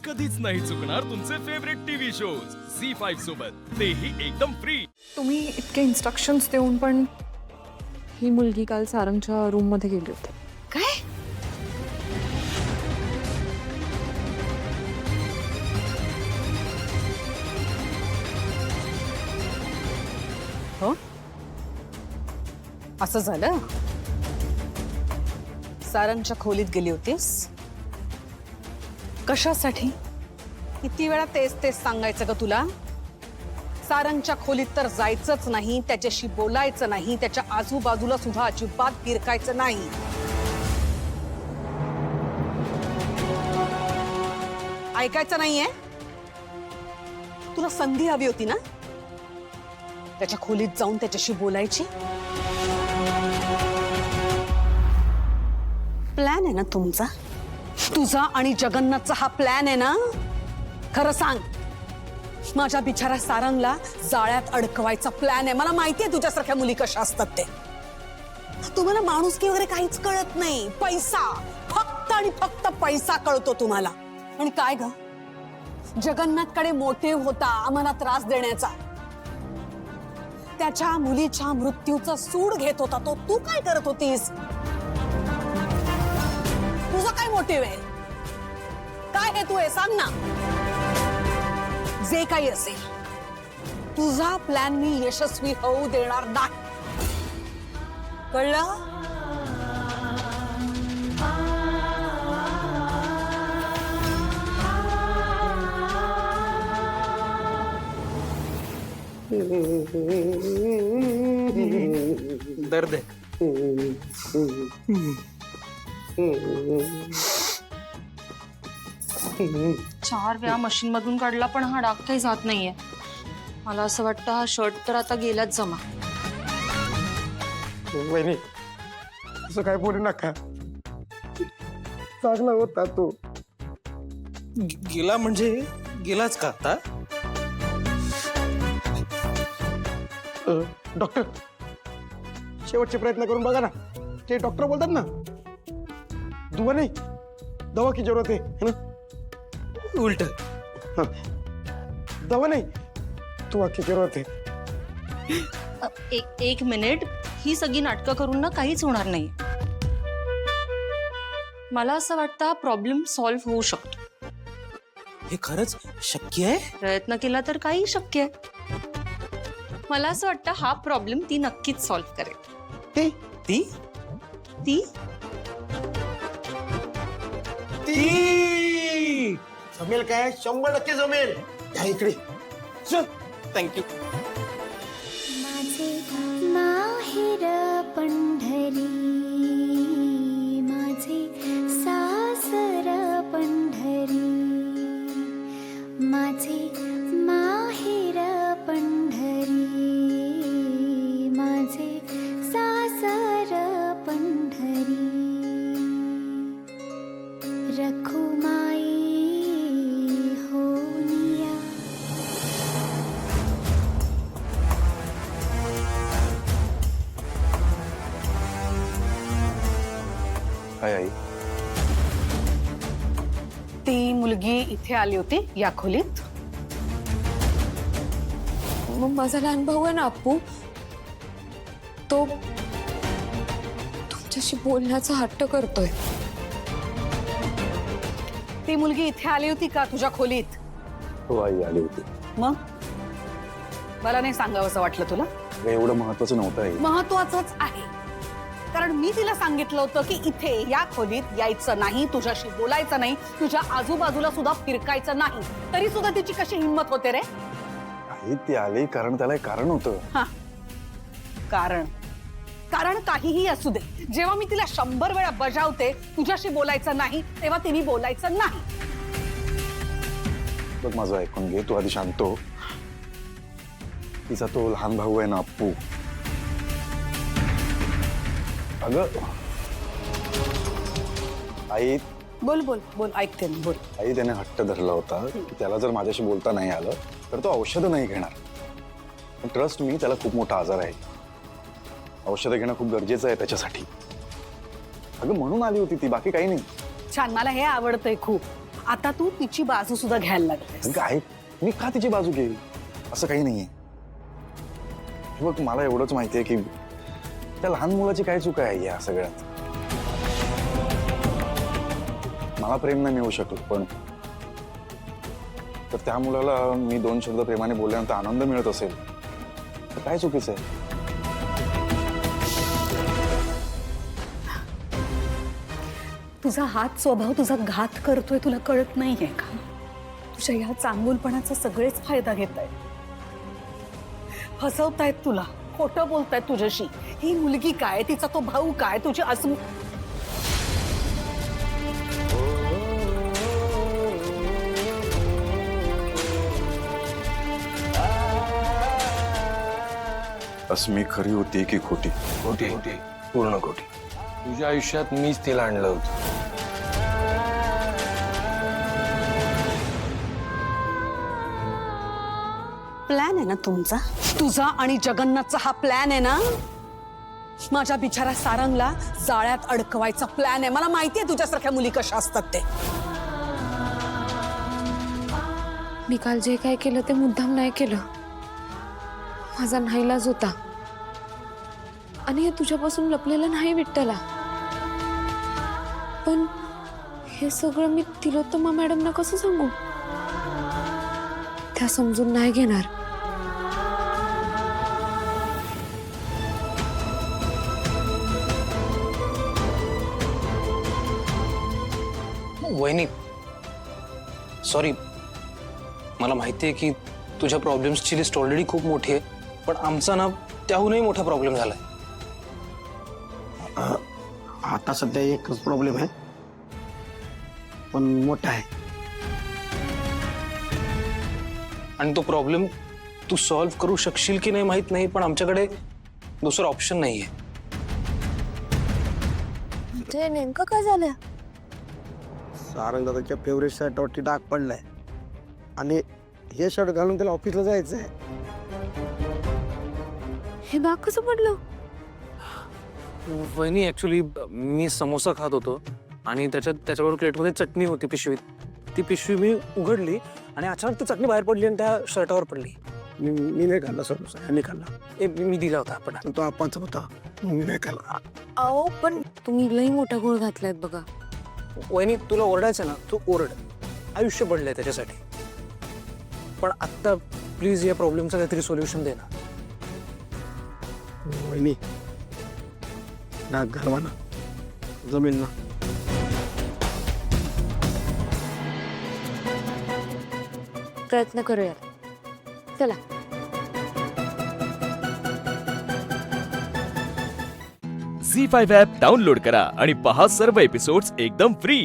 कधीच नाही चुकणार तुमचे फेवरेट टीव्ही शोज झी5 सोबत, तेही एकदम फ्री। तुम्ही इतके इन्स्ट्रक्शन्स देऊन पण ही मुलगी काल सारंगच्या रूम मध्ये गेली होती। काय? हो, असं झालं? सारंगच्या खोलीत गेली होतीस? कशासाठी? किती वेळा तेच तेच सांगायचं का तुला? सारंगच्या खोलीत तर जायचंच नाही, त्याच्याशी बोलायचं नाही, त्याच्या आजूबाजूला सुद्धा अजिबात फिरकायचं नाही। ऐकायचं नाहीये? तुला संधी हवी होती ना त्याच्या खोलीत जाऊन त्याच्याशी बोलायची? प्लॅन आहे ना तुमचा, तुझा आणि जगन्नाथचा हा प्लॅन आहे ना? खरं सांग, माझ्या बिचारा सारंगला जाळ्यात अडकवायचा प्लॅन आहे। मला माहितीये तुझ्यासारख्या मुली कशा असतात ते। तुम्हाला माणुसकी वगैरे काहीच कळत नाही, पैसा, फक्त आणि फक्त पैसा कळतो तुम्हाला। आणि काय ग, जगन्नाथकडे मोटिव्ह होता आम्हाला त्रास देण्याचा, त्याच्या मुलीच्या मृत्यूचा सूड घेत होता तो। तू काय करत होतीस? तुझा काय मोटिव्ह आहे? काय हेतू आहे सांग ना? जे काही असेल, तुझा प्लॅन मी यशस्वी होऊ देणार नाही, कळलं? दर्द है। 4 वेळा मशीन मधून काढला पण हा डाग काही जात नाहीये। मला असं वाटतं हा शर्ट तर आता गेलाच जमा। वहिनी असं काय बोलू नका, चांगला होता तो। गेला म्हणजे गेलाच का आता? डॉक्टर शेवटचे प्रयत्न करून बघा ना, ते डॉक्टर बोलतात ना, दुआ नहीं दवा की जरूरत है ना? उलट हाँ, दवा नहीं दुआ की जरूरत है। एक मिनिट, ही सगळी नाटकं करून ना काहीच होणार नाही। मला असं वाटतं हा प्रॉब्लेम सॉल्व्ह होऊ शकतो। हे खरंच शक्य आहे? प्रयत्न केला तर काही शक्य आहे। मला असं वाटतं हा प्रॉब्लेम ती नक्कीच सॉल्व्ह करेल। ती ती ती ती जमेल काय? 100% जमेल। या इकडे चल। थँक्यू। माझे माहेर पंढरी, माझे सासर पंढरी, माझे माहेर पंढरी, माझे सासर पंढरी, रखुमाई होनिया। काय आई? ती मुलगी इथे आली होती या खोलीत? मग माझा लहान भाऊ आहे ना अप्पू, तो तुमच्याशी बोलण्याचा हट्ट करतोय। ती मुलगी इथे आली होती का तुझ्या खोलीत? हो आई आली होती। मग मला नाही सांगावंसं वाटलं तुला? एवढं महत्वाचं नव्हतं आई। महत्वाचंच आहे, कारण मी तिला सांगितलं होतं की इथे या खोलीत यायचं नाही, तुझ्याशी बोलायचं नाही, तुझ्या आजूबाजूला सुद्धा फिरकायचं नाही। तरी सुद्धा तिची कशी हिंमत होते रे? आई ती आली कारण त्याला एक कारण होतं। हा, कारण कारण काहीही असू दे, जेव्हा मी तिला 100 वेळा बजावते तुझ्याशी बोलायचं नाही, तेव्हा तिने बोलायचं नाही। बघ माझं ऐकून घे, तू आधी शांत हो। तिचा तो लहान भाऊ आहे ना अप्पू, अगं आई बोल बोल बोल, ऐकते मी, बोल। आई त्याने हट्ट धरला होता की त्याला जर माझ्याशी बोलता नाही आलं तर तो औषधं नाही घेणार। पण ट्रस्ट मी, त्याला खूप मोठा आजार आहे, औषधं घेणं खूप गरजेचं आहे त्याच्यासाठी। अगं म्हणून आली होती ती, बाकी काही नाही। छान, मला हे आवडतंय खूप। आता तू तिची बाजू सुद्धा घ्यायला लागलीस. काय मी का तिची बाजू घेईल असं काही नाहीये. हे बघ मला एवढंच माहितीये की त्या लहान मुलाची काय चूक आहे या सगळ्यात. मला प्रेम नाही मिळू शकलं पण तर त्या मुलाला मी 2 शब्द प्रेमाने बोलल्यानंतर आनंद मिळत असेल तर काय चुकीचं आहे. तुझा हात स्वभाव तुझा घात करतोय तुला कळत नाहीये का? तुझ्या ह्या चांगुलपणाचा सगळेच फायदा घेत आहेत, फसवतायत तुला, खोटं बोलतायत तुझ्याशी. ही मुलगी काय, तिचा तो भाऊ काय, तुझी असं अस्मी खरी होती की खोटी. खोटी पूर्ण खोटी. तुझ्या आयुष्यात मीच तिला आणलं होतं. प्लॅन आहे ना तुमचा, तुझा आणि जगन्नाथचा हा प्लॅन आहे ना. माझ्या बिचारा सारंगला जाळ्यात अडकवायचा प्लॅन आहे. मला माहितीये तुझ्यासारख्या मुली कशा असतात ते. मी काल जे काय केलं ते मुद्दाम नाही केलं. माझा नाईलाज होता आणि हे तुझ्यापासून लपलेलं नाही विठ्ठला. पण हे सगळं मी तिलोत्तमा मॅडमना कसं सांगू? त्या समजून नाही घेणार. वहिनी सॉरी, मला माहिती आहे की तुझ्या प्रॉब्लेम्सची लिस्ट ऑलरेडी खूप मोठी आहे, पण आमचा ना त्याहूनही मोठा प्रॉब्लेम झालाय. आता सध्या एकच प्रॉब्लेम आहे पण मोठा आहे. आणि तो प्रॉब्लेम तू सॉल्व्ह करू शकशील की नाही माहित नाही, पण आमच्याकडे दुसरा ऑप्शन नाहीये. ते नेमकं काय झालं? सारंग दादाच्या फेवरेट शर्टवरती डाग पडलाय आणि हे शर्ट घालून त्याला ऑफिसला जायचंय. हे डाग कसं पडलं? वहिनी ऍक्च्युली मी समोसा खात होतो आणि त्याच्यावर प्लेटमध्ये चटणी होती पिशवीत. ती पिशवी मी उघडली आणि अचानक ती चटणी बाहेर पडली आणि त्या शर्टावर पडली. मी नाही खाल्ला समोसा, ह्याने खाल्ला. मी दिला होता आपण. तो आपणचा होता, मी नाही खाल्ला. अहो पण तुम्ही लई मोठा गोळ घातलायत बघा. वहिनी तुला ओरडायचं ना तू ओरड, आयुष्य पडलंय त्याच्यासाठी. पण आत्ता प्लीज या प्रॉब्लेमचं काहीतरी सोल्युशन दे ना. वहिनी डाग घालवा ना, जमेल ना. प्रयत्न करूया. चला. झी5 ॲप डाउनलोड करा आणि पहा सर्व एपिसोड्स एकदम फ्री.